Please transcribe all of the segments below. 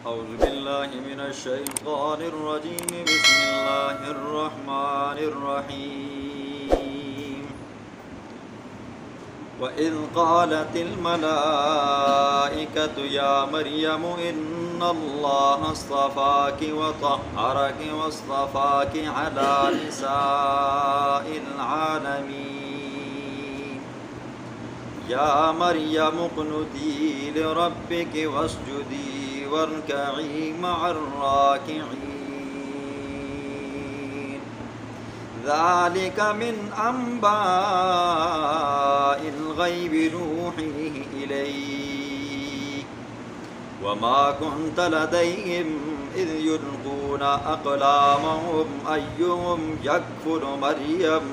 أعوذ بالله من الشيطان الرجيم بسم الله الرحمن الرحيم وإذ قالت الملائكة يا مريم إن الله اصطفاك وطهرك واصطفاك على نساء العالمين يا مريم اقنتي لربك واسجدي واركعي مع الراكعين ذلك من أنباء الغيب نوحيه إليك وما كنت لديهم إذ يلقون أقلامهم أيهم يكفل مريم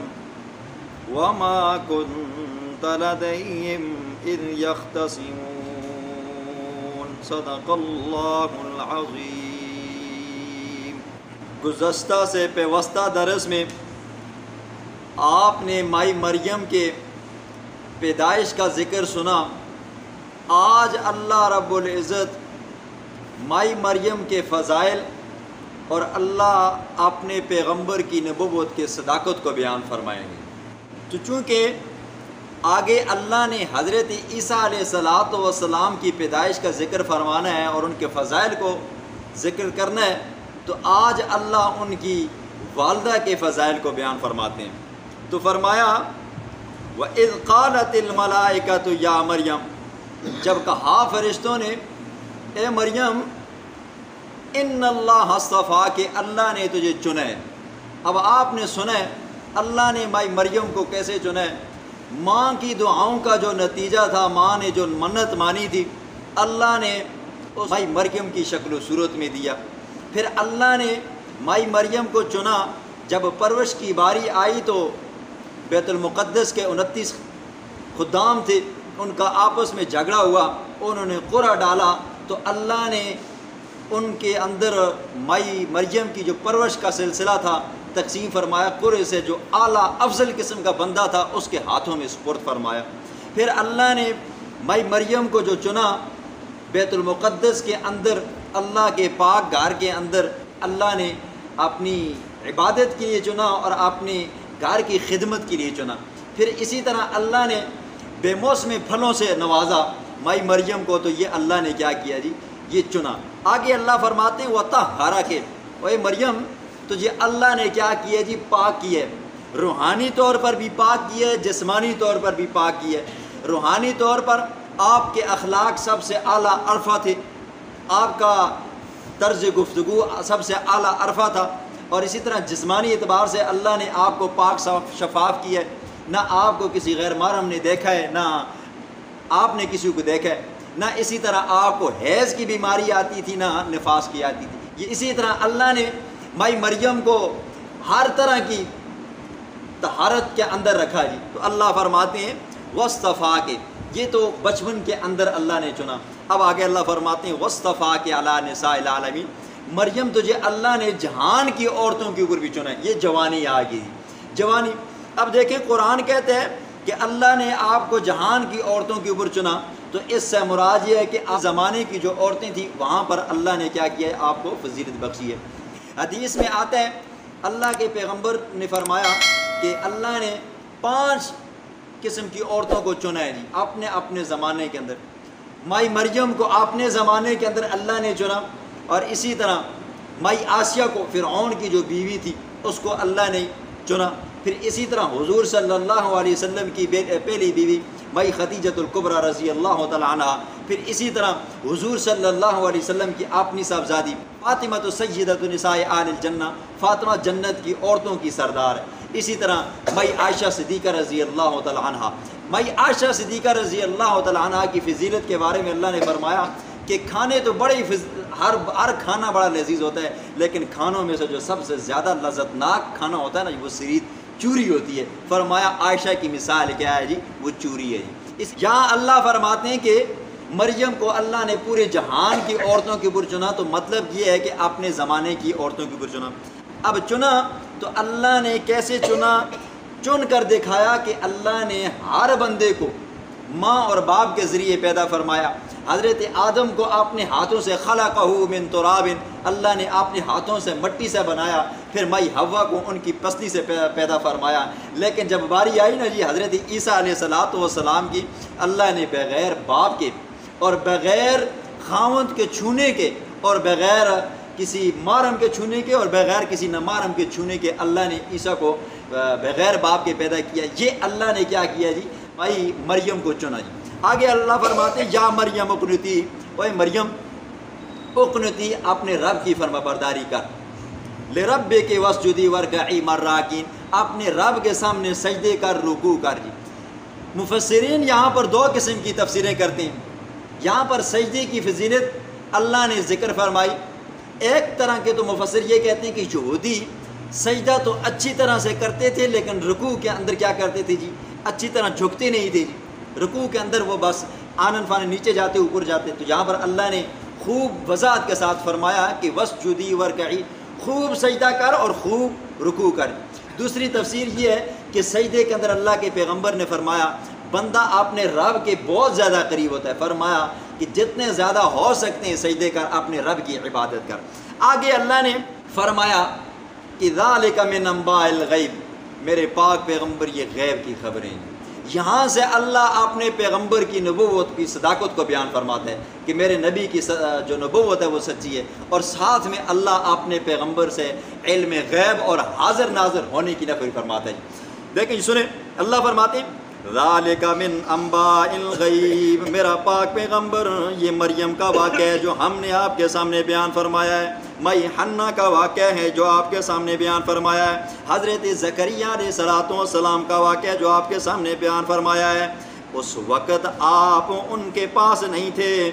وما كنت لديهم إذ يختصمون صدق اللہ العظیم۔ گزشتہ سے پیوستہ درس میں آپ نے مائی مریم کے پیدائش کا ذکر سنا۔ آج اللہ رب العزت مائی مریم کے فضائل اور اللہ اپنے پیغمبر کی نبوت کے صداقت کو بیان فرمائیں گے۔ تو چونکہ آگے اللہ نے حضرت عیسیٰ علیہ السلام کی پیدائش کا ذکر فرمانا ہے اور ان کے فضائل کو ذکر کرنا ہے، تو آج اللہ ان کی والدہ کے فضائل کو بیان فرماتے ہیں۔ تو فرمایا وَإِذْ قَالَتِ الْمَلَائِكَةُ يَا مَرْيَمْ، جب کہا فرشتوں نے اے مریم اِنَّ اللَّهَ اصْطَفَاكِ، کہ اللہ نے تجھے چنا ہے۔ اب آپ نے سنا ہے اللہ نے مائی مریم کو کیسے چنا ہے۔ ماں کی دعاؤں کا جو نتیجہ تھا، ماں نے جو منت مانی تھی اللہ نے اس مائی مریم کی شکل و صورت میں دیا۔ پھر اللہ نے مائی مریم کو چنا۔ جب پرورش کی باری آئی تو بیت المقدس کے 29 خدام تھے، ان کا آپس میں جھگڑا ہوا، انہوں نے قرعہ ڈالا تو اللہ نے ان کے اندر مائی مریم کی جو پرورش کا سلسلہ تھا تقسیم فرمایا۔ قرعے سے جو اعلیٰ افضل قسم کا بندہ تھا اس کے ہاتھوں میں سپرد فرمایا۔ پھر اللہ نے مائی مریم کو جو چنا بیت المقدس کے اندر، اللہ کے پاک گھر کے اندر اللہ نے اپنی عبادت کے لیے چنا اور اپنے گھر کی خدمت کے لیے چنا۔ پھر اسی طرح اللہ نے بے موسم پھلوں سے نوازا مائی مریم کو، تو یہ اللہ نے کیا کیا جی، یہ چنا۔ آگے اللہ فرماتے ہیں وَطَہَّرَكَ، اے مریم تجھے اللہ نے کیا کیا جی، پاک کیا ہے۔ روحانی طور پر بھی پاک کیا ہے، جسمانی طور پر بھی پاک کیا ہے۔ روحانی طور پر آپ کے اخلاق سب سے اعلیٰ عرفہ تھے، آپ کا طرز گفتگو سب سے اعلیٰ عرفہ تھا، اور اسی طرح جسمانی اعتبار سے اللہ نے آپ کو پاک شفاف کیا ہے۔ نہ آپ کو کسی غیر محرم نے دیکھا ہے، نہ آپ نے کسی کو دیکھا ہے، نہ اسی طرح آپ کو حیض کی بیماری آتی تھی، نہ نفاس کی آتی تھی۔ یہ اسی طرح اللہ نے مائی مریم کو ہر طرح کی طہارت کے اندر رکھا جی۔ تو اللہ فرماتے ہیں وَاصْطَفَاكِ، یہ تو بچپن کے اندر اللہ نے چنا۔ اب آگے اللہ فرماتے ہیں وَاصْطَفَاكِ عَلَى نِسَاءِ الْعَالَمِينَ، مریم تجھے اللہ نے جہان کی عورتوں کے اوپر بھی چنا ہے۔ یہ جوانی آ گئی، جوانی۔ اب دیکھیں قرآن کہتے ہیں کہ اللہ نے آپ کو جہان کی عورتوں کے اوپر چنا، تو اس سے مراد یہ ہے کہ اس زمانے کی جو عورتیں تھیں وہاں پر اللہ نے کیا کیا ہے، آپ کو فضیلت بخشی ہے۔ حدیث میں آتا ہے اللہ کے پیغمبر نے فرمایا کہ اللہ نے 5 قسم کی عورتوں کو چنا ہے جی اپنے اپنے زمانے کے اندر۔ مائی مریم کو اپنے زمانے کے اندر اللہ نے چنا، اور اسی طرح مائی آسیہ کو فرعون کی جو بیوی تھی اس کو اللہ نے چنا۔ پھر اسی طرح حضور صلی اللہ علیہ وسلم کی پہلی بیوی مائی خدیجۃ الکبریٰ رضی اللہ تعالیٰ عنہ۔ پھر اسی طرح حضور صلی اللہ علیہ وسلم کی اپنی صاحبزادی فاطمہ سیدۃ نساء اہل الجنہ، فاطمہ جنت کی عورتوں کی سردار ہے۔ اسی طرح مائی عائشہ صدیقہ رضی اللہ تعالیٰ عنہ۔ مائی عائشہ صدیقہ رضی اللہ تعالیٰ عنہ کی فضیلت کے بارے میں اللہ نے فرمایا کہ کھانے تو بڑے ہر کھانا بڑا لذیذ ہوتا ہے، لیکن کھانوں میں سے جو سب سے زیادہ لذتناک کھانا ہوتا ہے نا وہ سرید چوری ہوتی ہے۔ فرمایا عائشہ کی مثال کیا ہے جی، وہ چوری ہے جی۔ یہاں اللہ فرماتے ہیں کہ مریم کو اللہ نے پورے جہان کی عورتوں کے اوپر چنا، تو مطلب یہ ہے کہ اپنے زمانے کی عورتوں کے اوپر چنا۔ اب چنا تو اللہ نے کیسے چنا، چن کر دکھایا کہ اللہ نے ہر بندے کو ماں اور باپ کے ذریعے پیدا فرمایا۔ حضرت آدم کو اپنے ہاتھوں سے خلقہ من تراب، اللہ نے اپنے ہاتھوں سے مٹی سے بنایا، پھر مائی حوا کو ان کی پسلی سے پیدا فرمایا۔ لیکن جب باری آئی نا جی حضرت عیسیٰ علیہ السلام کی، اللہ نے بغیر باپ کے اور بغیر خاوند کے چھونے کے اور بغیر کسی محرم کے چھونے کے اور بغیر کسی نامحرم کے چھونے کے اللہ نے عیسیٰ کو بغیر باپ کے پیدا کیا۔ یہ اللہ نے کیا کیا جی؟ بھائی مریم کو چنا جی۔ آگے اللہ فرماتے ہیں یا مریم اقنتی، اوے مریم اقنتی اپنے رب کی فرما برداری کر، لربک واسجدی وارکعی مع الراکعین، اپنے رب کے سامنے سجدے کر، رکوع کر جی۔ مفسرین یہاں پر دو قسم کی تفسیریں کرتے ہیں۔ یہاں پر سجدے کی فضیلت اللہ نے ذکر فرمائی۔ ایک طرح کے تو مفسر یہ کہتے ہیں کہ یہودی سجدہ تو اچھی طرح سے کرتے تھے، لیکن رکوع کے اندر کیا کرتے تھے جی؟ اچھی طرح جھکتے نہیں تھے جی، رکوع کے اندر وہ بس آنن فانن نیچے جاتے اوپر جاتے۔ تو یہاں پر اللہ نے خوب وضاحت کے ساتھ فرمایا کہ واسجدی وارکعی، خوب سجدہ کر اور خوب رکوع کر۔ دوسری تفسیر یہ ہے کہ سجدے کے اندر اللہ کے پیغمبر نے فرمایا بندہ اپنے رب کے بہت زیادہ قریب ہوتا ہے، فرمایا کہ جتنے زیادہ ہو سکتے ہیں سجدے کر، اپنے رب کی عبادت کر۔ آگے اللہ نے فرمایا کہ ذالک من انباء الغیب، میرے پاک پیغمبر یہ غیب کی خبریں ہیں۔ یہاں سے اللہ اپنے پیغمبر کی نبوت کی صداقت کو بیان فرماتا ہے کہ میرے نبی کی جو نبوت ہے وہ سچی ہے، اور ساتھ میں اللہ اپنے پیغمبر سے علم غیب اور حاضر ناظر ہونے کی نفی فرماتا ہے۔ دیکھیں سنیں، اللہ فرماتے ہیں ذالک من انباء الغیب، میرا پاک پیغمبر یہ مریم کا واقعہ ہے جو ہم نے آپ کے سامنے بیان فرمایا ہے، مائی حنا کا واقعہ ہے جو آپ کے سامنے بیان فرمایا ہے، حضرت زکریا علیہ السلام کا واقعہ جو آپ کے سامنے بیان فرمایا ہے۔ اس وقت آپ ان کے پاس نہیں تھے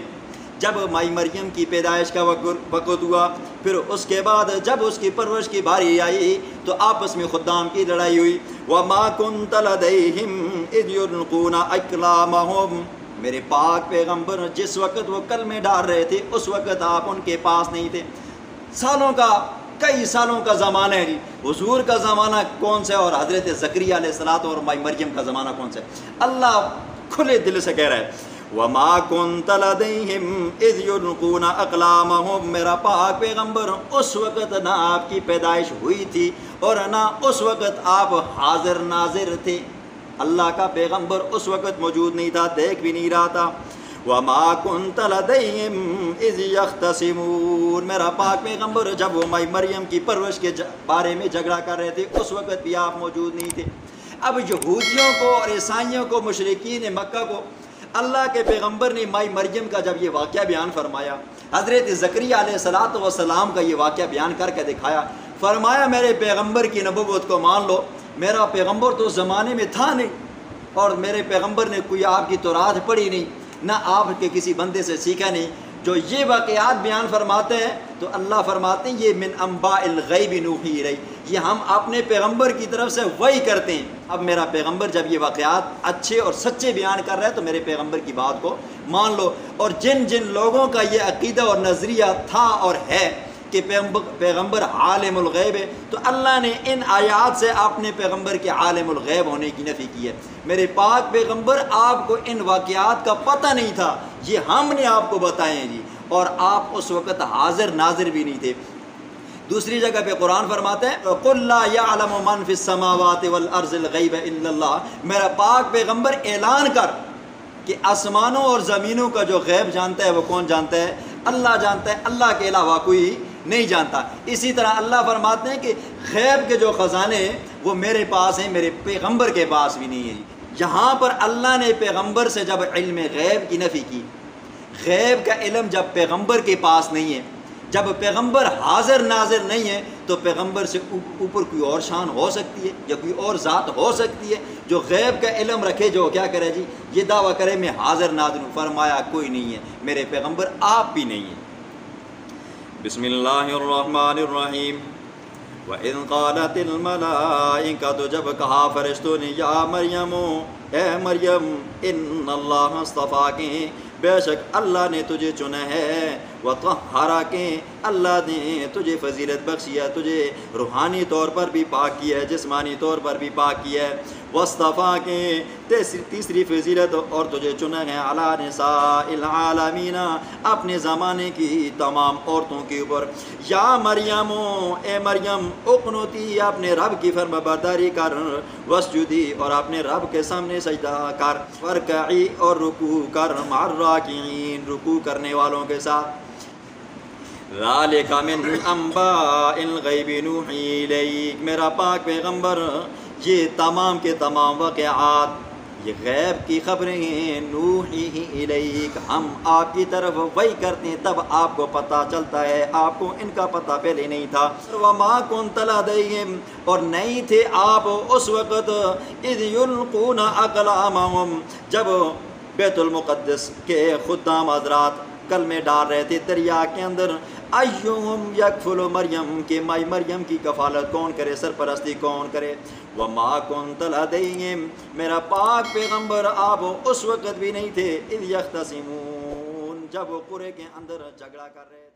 جب مائی مریم کی پیدائش کا وقت ہوا، پھر اس کے بعد جب اس کی پرورش کی باری آئی تو آپس میں خدام کی لڑائی ہوئی۔ وَمَا كُنْتَ لَدَيْهِمْ إِذْ يُلْقُونَ أَقْلَامَهُمْ، میرے پاک پیغمبر جس وقت وہ کلمے ڈال رہے تھے اس وقت آپ ان کے پاس نہیں تھے۔ سالوں کا، کئی سالوں کا زمانہ ہے جی، حضور کا زمانہ کون سا ہے اور حضرت زکریا علیہ السلام اور مائی مریم کا زمانہ کون سا ہے؟ اللہ کھلے دل سے کہہ رہا ہے وَمَا كُنْتَ لَدَيْهِمْ إِذْ يُلْقُونَ أَقْلَامَهُمْ، میرا پاک پیغمبر اس وقت نہ آپ کی پیدائش ہوئی تھی اور نہ اس وقت آپ حاضر ناظر تھے۔ اللہ کا پیغمبر اس وقت موجود نہیں تھا، دیکھ بھی نہیں رہا تھا۔ وَمَا كُنْتَ لَدَيْهِمْ إِذْ يَخْتَصِمُونَ، میرا پاک پیغمبر جب وہ مائی مریم کی پرورش کے بارے میں جھگڑا کر رہے تھے اس وقت بھی آپ موجود نہیں تھے۔ اب یہودیوں کو اور عیسائیوں کو، مشرکین مکہ کو اللہ کے پیغمبر نے مائی مریم کا جب یہ واقعہ بیان فرمایا، حضرت زکریا علیہ السلام کا یہ واقعہ بیان کر کے دکھایا، فرمایا میرے پیغمبر کی نبوت کو مان لو، میرا پیغمبر تو اس زمانے میں تھا نہیں، اور میرے پیغمبر نے کوئی آپ کی تورات پڑھی نہیں، نہ آپ کے کسی بندے سے سیکھا نہیں۔ جو یہ واقعات بیان فرماتے ہیں تو اللہ فرماتے ہیں یہ من انباء الغیب نوحی الیک، یہ ہم اپنے پیغمبر کی طرف سے وحی کرتے ہیں۔ اب میرا پیغمبر جب یہ واقعات اچھے اور سچے بیان کر رہا ہے تو میرے پیغمبر کی بات کو مان لو۔ اور جن جن لوگوں کا یہ عقیدہ اور نظریہ تھا اور ہے کہ پیغمبر عالم الغیب ہے، تو اللہ نے ان آیات سے اپنے پیغمبر کے عالم الغیب ہونے کی نفی کی ہے۔ میرے پاک پیغمبر آپ کو ان واقعات کا پتہ نہیں تھا، یہ ہم نے آپ کو بتائے ہیں جی، اور آپ اس وقت حاضر ناظر بھی نہیں تھے۔ دوسری جگہ پہ قرآن فرماتا ہے قُلْ لَا يَعْلَمُ مَنْ فِي السَّمَاوَاتِ وَالْأَرْضِ الْغَيْبَ إِلَّا اللَّهُ، میرا پاک پیغمبر اعلان کر کہ آسمانوں اور زمینوں کا جو غیب جانتا ہے وہ کون جانتا ہے؟ اللہ جانتا ہے، اللہ کے علاوہ کوئی نہیں جانتا۔ اسی طرح اللہ فرماتے ہیں کہ غیب کے جو خزانے ہیں وہ میرے پاس ہیں، میرے پیغمبر کے پاس بھی نہیں ہیں۔ یہاں پر اللہ نے پیغمبر سے جب علم غیب کی نفی کی، غیب کا علم جب پیغمبر کے پاس نہیں ہے، جب پیغمبر حاضر ناظر نہیں ہے، تو پیغمبر سے اوپر کوئی اور شان ہو سکتی ہے یا کوئی اور ذات ہو سکتی ہے جو غیب کا علم رکھے، جو کیا کرے جی، یہ دعویٰ کرے میں حاضر ناظر ہوں؟ فرمایا کوئی نہیں ہے، میرے پیغمبر آپ بھی نہیں ہیں۔ بسم اللہ الرحمن الرحیم۔ وَإِذْ قَالَتِ الْمَلَائِكَةُ، جب کہا فرشتوں نے یا مریم، اے مریم، ان اللہ اصطفاک، بے شک اللہ نے تجھے چنا ہے، وطہرک، اللہ نے تجھے فضیلت بخشی ہے، تجھے روحانی طور پر بھی پاک کیا ہے، جسمانی طور پر بھی پاک کیا ہے، وصطفیٰ کے تیسری فضیلت، اور تجھے چنا ہے علی نساء العالمین، اپنے زمانے کی تمام عورتوں کے اوپر۔ یا مریم، اے مریم، اقنتی، اپنے رب کی فرما برداری کر، وسجدی، اور اپنے رب کے سامنے سجدہ کر، ورکعی، اور رکوع کر، مع الراکعین، رکوع کرنے والوں کے ساتھ۔ ذالک من انباء الغیب نوحی الیک، میرا پاک پیغمبر، یہ تمام کے تمام واقعات، یہ غیب کی خبریں ہیں، نوحی الیک، ہم آپ کی طرف وحی کرتے ہیں، تب آپ کو پتہ چلتا ہے، آپ کو ان کا پتہ پہلے نہیں تھا۔ وما کنت لدیہم، اور نہیں تھے آپ اس وقت، اذ یلقون اقلامہم، جب بیت المقدس کے خدام حضرات کلمے ڈال رہے تھے دریا کے اندر، ایہم یکفل مریم، کہ مائی مریم کی کفالت کون کرے، سرپرستی کون کرے۔ وما کنت لدیہم، میرا پاک پیغمبر آپ اس وقت بھی نہیں تھے، اذ یختصمون، جب وہ قرے کے اندر جھگڑا کر رہے